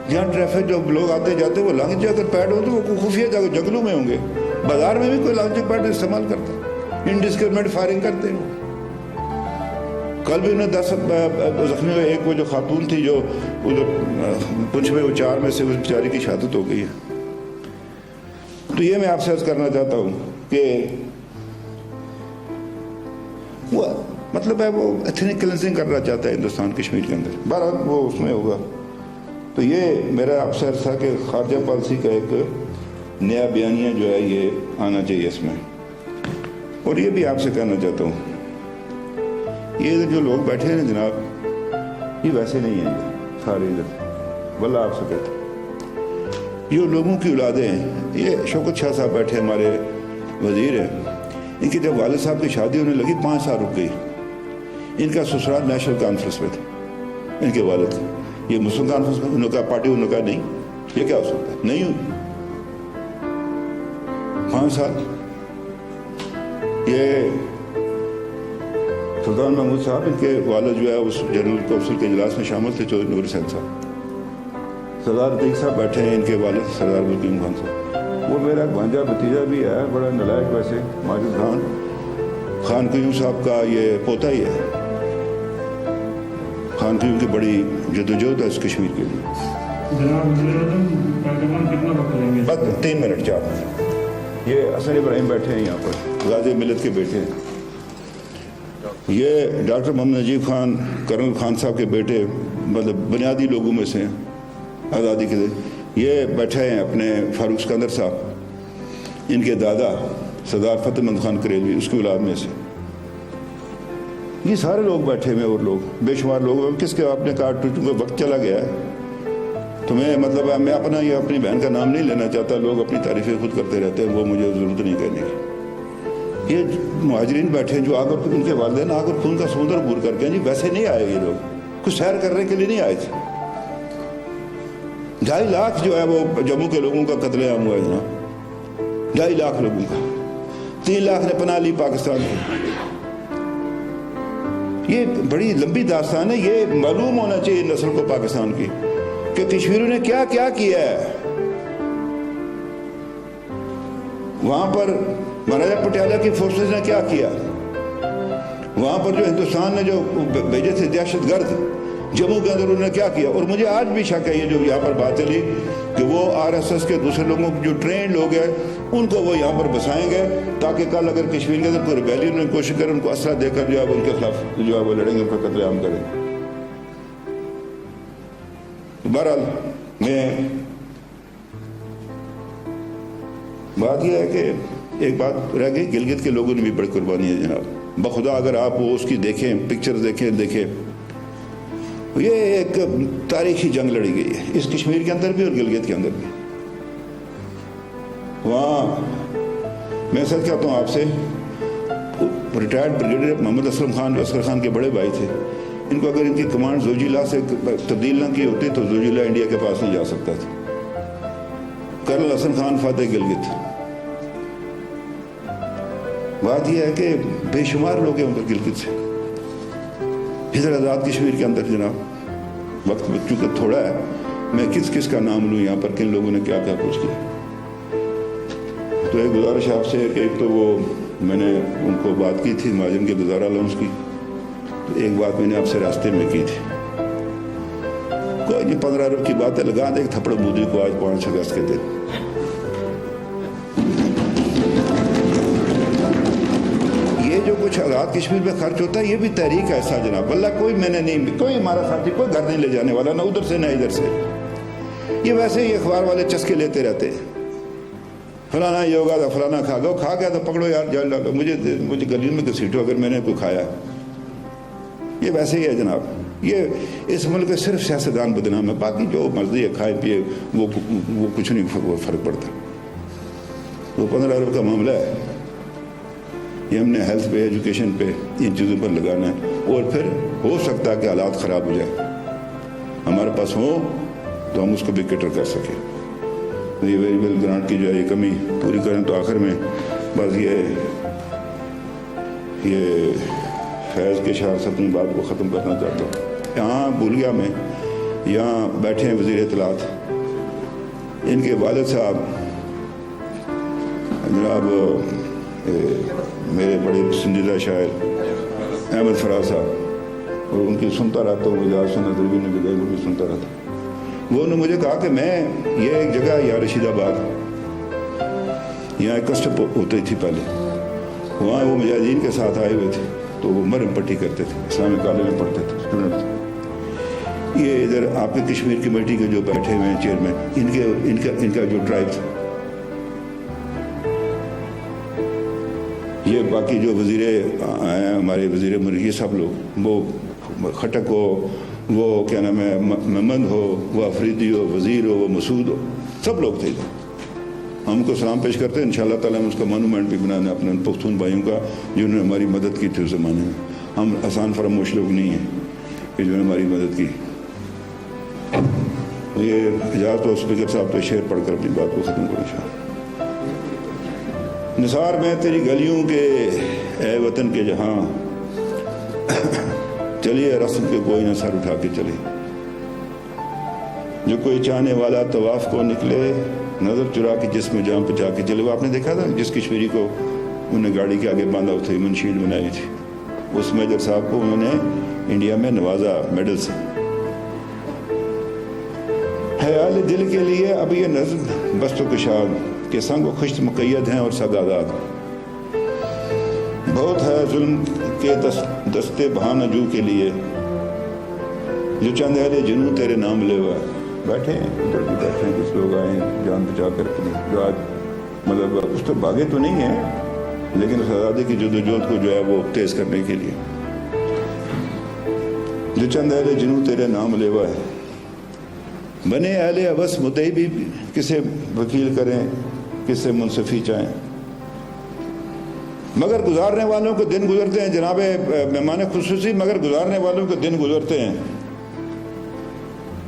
جہاں ٹریفک جو لوگ آتے جاتے وہ لانچنگ اگر پیڈ ہو تو وہ خفیہ جنگلوں میں ہوں گے، بازار میں بھی کوئی لانچنگ پیڈ استعمال کرتا ہے، انڈسکرمنٹ فائرنگ کرتے ہیں۔ کل بھی انہیں 10 زخمی ہوئے، ایک وہ جو خاتون تھی جو پنچ میں، وہ 4 میں سے اس بیچاری کی شہادت ہو گئی ہے۔ تو یہ میں آپ سے عرض کرنا چاہتا ہوں کہ وہ مطلب ہے وہ ایتھنک کلینزنگ کرنا چاہتا ہے ہندوستان کشمیر کے اندر، بہرحال وہ اس میں ہوگا۔ تو یہ میرا آپ سے عرض تھا کہ خارجہ پالیسی کا ایک نیا بیانیہ جو ہے یہ آنا چاہیے اس میں۔ اور یہ بھی آپ سے کہنا چاہتا ہوں، یہ جو لوگ بیٹھے ہیں جناب، یہ ویسے نہیں ہیں سارے ادھر، واللہ آپ سے کہتا ہوں یہ لوگوں کی اولادیں ہیں۔ یہ شوکت شاہ صاحب بیٹھے ہمارے وزیر ہیں، ان کی جب والد صاحب کی شادی ہونے لگی 5 سال رک گئی۔ ان کا سسرال نیشنل کانفرنس میں تھا، ان کے والد یہ مسلم کانفرنس میں، انہوں نے کہا پارٹی، انہوں نے کہا نہیں یہ کیا ہو سکتا ہے، نہیں ہوئی 5 سال۔ یہ سلطان محمود صاحب، ان کے والد جو ہے اس جنرل کونسل کے اجلاس میں شامل تھے، چودھری نور حسین صاحب۔ سردار عتیق صاحب بیٹھے ہیں، ان کے والد سردار ملکیم خان صاحب۔ وہ میرا بھانجا بھتیجا بھی ہے، بڑا نلائق ویسے، ماجد خان قیوم صاحب کا یہ پوتا ہی ہے۔ خان قیوم کی بڑی جدوجہد ہے اس کشمیر کے لیے۔ جناب وزیر اعظم پارلیمان کتنا وقت لیں گے؟ بس 3 منٹ 4 منٹ۔ یہ حسن ابراہیم بیٹھے ہیں یہاں پر، غازی ملت کے بیٹے ہیں۔ یہ ڈاکٹر محمد نجیب خان، کرنل خان صاحب کے بیٹے، مطلب بنیادی لوگوں میں سے ہیں آزادی کے دن۔ یہ بیٹھے ہیں اپنے فاروق اسکندر صاحب، ان کے دادا سردار فتح مند خان کریلوی، اس کی اولاد میں سے۔ یہ سارے لوگ بیٹھے ہوئے اور لوگ بے شمار لوگ، کس کے آپ نے کہا چونکہ وقت چلا گیا ہے تو میں میں اپنا یا اپنی بہن کا نام نہیں لینا چاہتا، لوگ اپنی تعریفیں خود کرتے رہتے ہیں، وہ مجھے ضرورت نہیں کہنے کی۔ یہ مہاجرین بیٹھے ہیں جو آ کر ان کے والدین آ کر خون کا سمندر عبور کر کے، جی ویسے نہیں آئے یہ لوگ، کچھ سیر کرنے کے لیے نہیں آئے تھے۔ 2.5 لاکھ جو ہے وہ جموں کے لوگوں کا قتل عام ہوا ہے جناب، 2.5 لاکھ لوگوں کا، 3 لاکھ نے پناہ لی پاکستان کی۔ یہ بڑی لمبی داستان ہے، یہ معلوم ہونا چاہیے نسل کو پاکستان کی کہ کشمیریوں نے کیا کیا کیا ہے۔ وہاں پر مہاراجا پٹیالہ کی فورسز نے کیا کیا، وہاں پر جو ہندوستان نے جو بھیجے تھے دہشت گرد جموں کے اندر، انہوں نے کیا کیا۔ اور مجھے آج بھی شک ہے یہ جو یہاں پر بات چلی کہ وہ RSS کے دوسرے لوگوں جو ٹرینڈ لوگ ہیں ان کو وہ یہاں پر بسائیں گے تاکہ کل اگر کشمیر کے اندر کوئی ریبیلین میں کوشش کرے ان کو اسلحہ دے کر جو ہے ان کے خلاف جو ہے وہ لڑیں گے، ان کا قتل عام کریں گے۔ بہرحال بات یہ ہے کہ ایک بات رہ گئی، گلگت کے لوگوں نے بھی بڑی قربانی ہے جناب، بخدا اگر آپ وہ اس کی دیکھیں پکچر دیکھیں یہ ایک تاریخی جنگ لڑی گئی ہے اس کشمیر کے اندر بھی اور گلگت کے اندر بھی۔ وہاں میں سچ کہتا ہوں آپ سے، ریٹائرڈ بریگیڈیئر محمد اسلم خان جو اصغر خان کے بڑے بھائی تھے، ان کو اگر ان کی کمانڈ زوجیلا سے تبدیل نہ کی ہوتی تو زوجیلا انڈیا کے پاس نہیں جا سکتا تھا۔ کرنل حسن خان فاتح گلگت۔ بات یہ ہے کہ بے شمار لوگ ہیں ادھر گلگت سے، ادھر آزاد کشمیر کے اندر جناب۔ وقت چونکہ تھوڑا ہے، میں کس کا نام لوں یہاں پر، کن لوگوں نے کیا کیا کچھ کیا۔ تو ایک گزارش آپ سے کہ ایک تو وہ میں نے ان کو بات کی تھی مہاجرین کے گزارا الاؤنس کی، تو ایک بات میں نے آپ سے راستے میں کی تھی، کوئی نہیں 15 ارب کی بات ہے، لگا دے ایک تھپڑ مودی کو آج 5 اگست کے دن۔ یہ جو کچھ آزاد کشمیر میں خرچ ہوتا ہے یہ بھی تحریک ہے ایسا جناب، واللہ کوئی میں نے نہیں، کوئی ہمارا ساتھی کوئی گھر نہیں لے جانے والا، نہ ادھر سے نہ ادھر سے۔ یہ ویسے ہی اخبار والے چسکے لیتے رہتے ہیں، فلانا یہ ہوگا تھا، فلانا کھا گیا تو پکڑو یار جال ڈالو، مجھے گلیوں میں گھسیٹو اگر میں نے کوئی کھایا۔ یہ ویسے ہی ہے جناب، یہ اس ملک کے صرف سیاستدان بدنام ہے، باقی جو مرضی ہے کھائے پیے وہ کچھ نہیں فرق پڑتا۔ وہ 15 ارب کا معاملہ ہے، یہ ہم نے ہیلتھ پہ ایجوکیشن پہ ان چیزوں پر لگانا ہے، اور پھر ہو سکتا ہے کہ حالات خراب ہو جائے، ہمارے پاس ہو تو ہم اس کو بھی کیٹر کر سکیں۔ یہ ویریبل گرانٹ کی جو ہے یہ کمی پوری کریں۔ تو آخر میں بس یہ فیض کے شاہ سے اپنی بات کو ختم کرنا چاہتا ہوں۔ یہاں بھولیا میں یہاں بیٹھے ہیں وزیر اطلاعات، ان کے والد صاحب جناب میرے بڑے پسندیدہ شاعر احمد فراز صاحب، اور ان کی سنتا رہتا ہوں، مجھے آج نظر بھی نہیں لگا، وہ بھی سنتا رہتا۔ وہ نے مجھے کہا کہ میں یہ ایک جگہ یا رشید آباد، یہاں ایک کسٹپ ہوتی تھی پہلے، وہاں وہ مجاہدین کے ساتھ آئے ہوئے تھے تو وہ مرم پٹی کرتے تھے، اسلامی کالج میں پڑھتے تھے اسٹوڈنٹ تھے۔ یہ ادھر آپ کے کشمیر کمیٹی کے جو بیٹھے ہوئے ہیں چیئرمین، ان کا جو ٹرائب تھا، یہ باقی جو وزیر ہیں ہمارے وزیر یہ سب لوگ، وہ خٹک ہو، وہ کیا نام ہے محمد ہو، وہ افریدی ہو، وزیر ہو، وہ مسعود ہو، سب لوگ تھے۔ ہم کو سلام پیش کرتے ہیں، انشاءاللہ تعالیٰ ہم اس کا مونومنٹ بھی بنانا اپنے ان پختون بھائیوں کا جنہوں نے ہماری مدد کی تھی اس زمانے میں۔ ہم آسان فراموش لوگ نہیں ہیں کہ جنہوں نے ہماری مدد کی۔ یہ اجازت ہو اسپیکر صاحب تو شعر پڑھ کر اپنی بات کو ختم کروں انشاءاللہ۔ نثار میں تیری گلیوں کے اے وطن کے جہاں، چلیے رسم کے کوئی نہ سر اٹھا کے چلے، جو کوئی چاہنے والا طواف کو نکلے، نظر چرا کے جسم جام پچا کے چلے۔ وہ آپ نے دیکھا تھا جس کشمیری کو انہوں نے گاڑی کے آگے باندھا تھا، منشیل بنائی تھی، اس میجر صاحب کو انہوں نے انڈیا میں نوازا میڈل سے۔ خیال دل کے لیے اب یہ نظم بست و کشاد کے سنگ و خشت مقید ہیں اور سگادات، بہت ہے ظلم کے دستے بہانہ جو کے لیے، جو چند اہل جنوں تیرے نام لے ہوا۔ بیٹھے ہیں ادھر بھی بیٹھے ہیں، کچھ لوگ آئے ہیں جان بچا کر اپنی، جو آج مطلب اس تو بھاگے تو نہیں ہیں لیکن اس آزادی کی جدوجہد کو جو ہے وہ تیز کرنے کے لیے جو چند اہل جنوں تیرے نام لیوا ہے، بنے اہل عبس مدعی بھی کسے وکیل کریں، کسے منصفی چاہیں، مگر گزارنے والوں کو دن گزرتے ہیں جناب مہمان خصوصی، مگر گزارنے والوں کو دن گزرتے ہیں،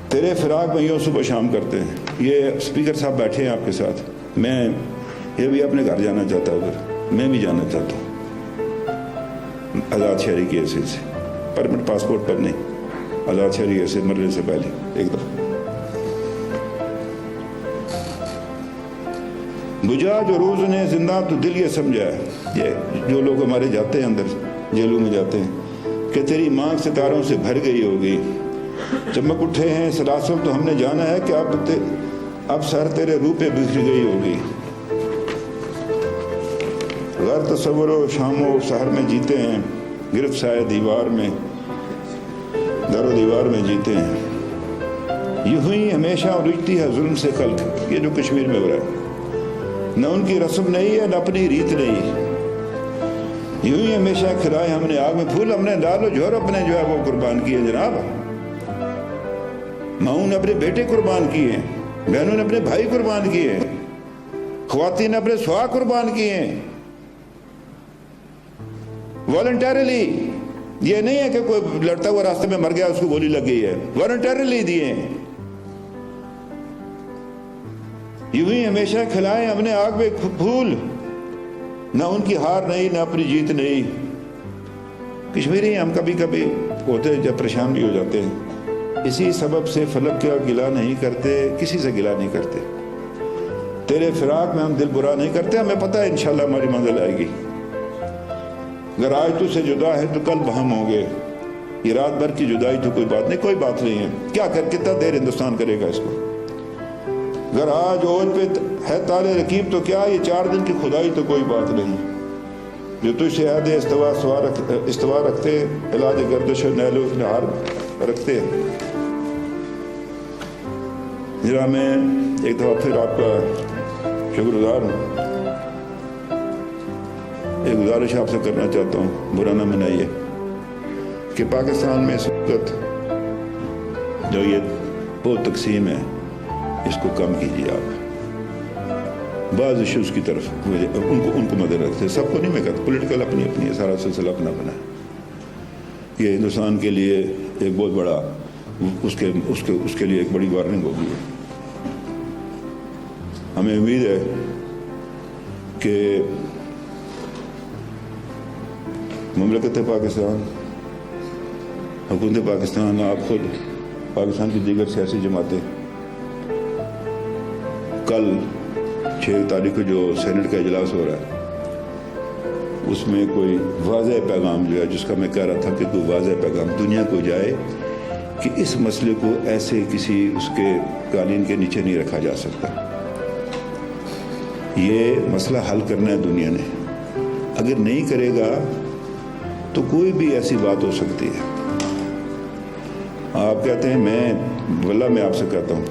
تیرے فراق میں یوں صبح شام کرتے ہیں۔ یہ اسپیکر صاحب بیٹھے ہیں آپ کے ساتھ، میں یہ بھی اپنے گھر جانا چاہتا ہوں، ادھر میں بھی جانا چاہتا ہوں آزاد شہری کی حیثیت سے، پرمٹ پاسپورٹ پر نہیں، آزاد شہری حیثیت مرنے سے پہلے ایک دفعہ بجھا جو روز انہیں زندہ تو دل یہ سمجھا ہے، یہ جو لوگ ہمارے جاتے ہیں اندر جیلوں میں جاتے ہیں، کہ تیری مانگ ستاروں سے بھر گئی ہوگی، چمک اٹھے ہیں سلاسل تو ہم نے جانا ہے کہ اب سر تیرے روح پہ بکھر گئی ہوگی، غیر تصور و شام و سحر میں جیتے ہیں، گرفت سائے دیوار میں در و دیوار میں جیتے ہیں، یوں ہی ہمیشہ الجھتی ہے ظلم سے خلق، یہ جو کشمیر میں ہو رہا ہے، نہ ان کی رسم نہیں ہے نہ اپنی ریت نہیں، یوں ہی ہمیشہ کھلائے ہم نے آگ میں پھول، ہم نے ڈال و جوہر اپنے جو ہے وہ قربان کیے جناب، ماؤں نے اپنے بیٹے قربان کیے، بہنوں نے اپنے بھائی قربان کیے، خواتین نے اپنے سوا قربان کیے، والنٹیرلی، یہ نہیں ہے کہ کوئی لڑتا ہوا راستے میں مر گیا اس کو گولی لگ گئی ہے، والنٹیرلی دیے، یوں ہی ہمیشہ کھلائے ہم نے آگ میں پھول، نہ ان کی ہار نہیں نہ اپنی جیت نہیں۔ کشمیری ہم کبھی کبھی ہوتے ہیں جب پریشان بھی ہو جاتے ہیں، اسی سبب سے فلک کا گلہ نہیں کرتے، کسی سے گلہ نہیں کرتے، تیرے فراق میں ہم دل برا نہیں کرتے، ہمیں پتہ ہے انشاءاللہ ہماری منزل آئے گی، اگر آج تو سے جدا ہے تو کل بہم ہوں گے، یہ رات بھر کی جدائی تو کوئی بات نہیں، کوئی بات نہیں ہے، کیا کتنا دیر ہندوستان کرے گا اس کو، اگر آج اوج پہ ہے تالے رکیب تو کیا، یہ 4 دن کی خدائی تو کوئی بات نہیں، جو تجھ سے عہد استوا رکھتے، علاج گردش و نیل و نہار رکھتے۔ ذرا میں ایک دفعہ پھر آپ کا شکر گزار ہوں، ایک گزارش آپ سے کرنا چاہتا ہوں، برا نہ منائیے، کہ پاکستان میں اس وقت جو یہ بہت تقسیم ہے اس کو کم کیجیے آپ، بعض ایشوز کی طرف ان کو مدد رکھتے، سب کو نہیں میں کہتا، پولیٹیکل اپنی ہے، سارا سلسلہ اپنا اپنا ہے، یہ ہندوستان کے لیے ایک بہت بڑا اس کے لیے ایک بڑی وارننگ ہوگی۔ ہمیں امید ہے کہ مملکت پاکستان، حکومت پاکستان، آپ خود، پاکستان کی دیگر سیاسی جماعتیں، کل 6 تاریخ کو جو سینٹ کا اجلاس ہو رہا ہے اس میں کوئی واضح پیغام جو ہے، جس کا میں کہہ رہا تھا کہ کوئی واضح پیغام دنیا کو جائے کہ اس مسئلے کو ایسے کسی اس کے قالین کے نیچے نہیں رکھا جا سکتا، یہ مسئلہ حل کرنا ہے دنیا نے، اگر نہیں کرے گا تو کوئی بھی ایسی بات ہو سکتی ہے۔ آپ کہتے ہیں واللہ میں آپ سے کہتا ہوں،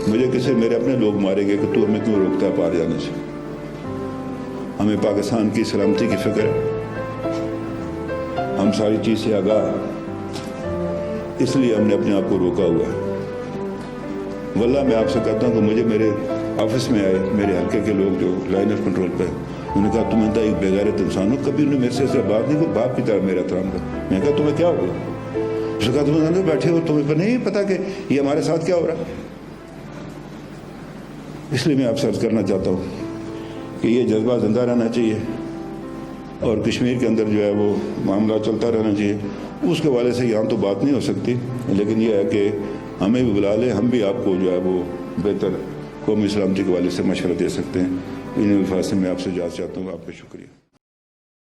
مجھے کسی میرے اپنے لوگ مارے گئے کہ تو ہمیں کیوں روکتا ہے پار جانے سے، ہمیں پاکستان کی سلامتی کی فکر ہے، ہم ساری چیز سے آگاہ، اس لیے ہم نے اپنے آپ کو روکا ہوا ہے۔ واللہ میں آپ سے کہتا ہوں کہ مجھے میرے آفس میں آئے میرے حلقے کے لوگ جو لائن آف کنٹرول پہ، انہوں نے کہا تم انتہا ایک بے غیرت انسان ہو، کبھی انہوں نے میرے سے ایسا بات نہیں، کوئی باپ کی طرح میرا احترام کر، میں کہا تمہیں کیا ہو گیا، اس نے کہا تم اندر بیٹھے ہو، تمہیں نہیں پتا کہ یہ ہمارے ساتھ کیا ہو رہا ہے، اس لیے میں آپ سے عرض کرنا چاہتا ہوں کہ یہ جذبہ زندہ رہنا چاہیے اور کشمیر کے اندر جو ہے وہ معاملہ چلتا رہنا چاہیے، اس کے حوالے سے یہاں تو بات نہیں ہو سکتی، لیکن یہ ہے کہ ہمیں بھی بلا لیں، ہم بھی آپ کو جو ہے وہ بہتر قومی سلامتی کے حوالے سے مشورہ دے سکتے ہیں۔ ان الفاظ سے میں آپ سے اجازت چاہتا ہوں، آپ کا شکریہ۔